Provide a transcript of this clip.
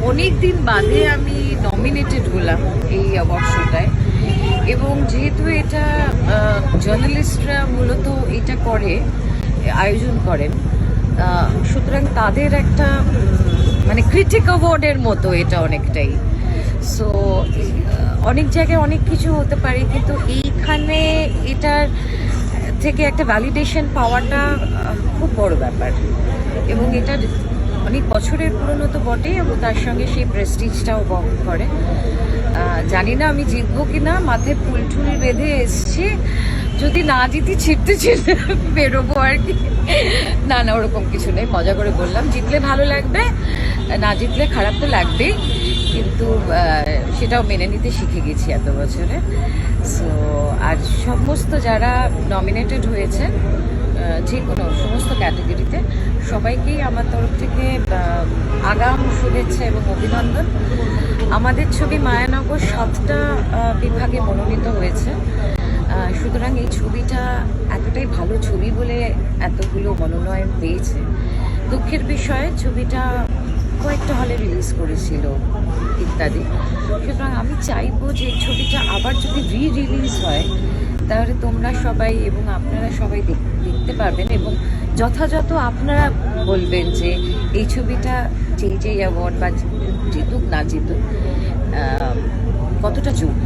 অনেক দিন বাদে আমি নমিনেটেড হলাম এই অ্যাওয়ার্ড শোটায়, এবং যেহেতু এটা জার্নালিস্টরা মূলত এটা করে, আয়োজন করেন, সুতরাং তাদের একটা মানে ক্রিটিক অ্যাওয়ার্ডের মতো এটা অনেকটাই। সো অনেক জায়গায় অনেক কিছু হতে পারে, কিন্তু এইখানে এটার থেকে একটা ভ্যালিডেশন পাওয়াটা খুব বড় ব্যাপার, এবং এটা অনেক বছরের পুরনো তো বটে, এবং তার সঙ্গে সেই প্রেস্টিজটাও বহন করে। জানি না আমি জিতবো কিনা, মাথায় ফুল টুল বেঁধে এসছি, যদি না জিতি ছিটতে ছিটতে বেরোবো আর কি। না না, ওরকম কিছু নেই, মজা করে বললাম। জিতলে ভালো লাগবে, না জিতলে খারাপ তো লাগবেই, কিন্তু সেটাও মেনে নিতে শিখে গেছি এত বছরে। সো আর সমস্ত যারা নমিনেটেড হয়েছে যে কোনো সমস্ত ক্যাটাগরিতে, সবাইকেই আমার তরফ থেকে আগাম শুভেচ্ছা এবং অভিনন্দন। আমাদের ছবি মায়ানগর 7টা বিভাগে মনোনীত হয়েছে, সুতরাং এই ছবিটা এতটাই ভালো ছবি বলে এতগুলো মনোনয়ন পেয়েছে। দুঃখের বিষয়ে ছবিটা কয়েকটা হলে রিলিজ করেছিল ইত্যাদি, সুতরাং আমি চাইবো যে এই ছবিটা আবার যদি রিলিজ হয়, তাহলে তোমরা সবাই এবং আপনারা সবাই দেখতে পারবেন, এবং যথাযথ আপনারা বলবেন যে এই ছবিটা যেই অ্যাওয়ার্ড বা জিতুক না জিতুক কতটা যোগ্য।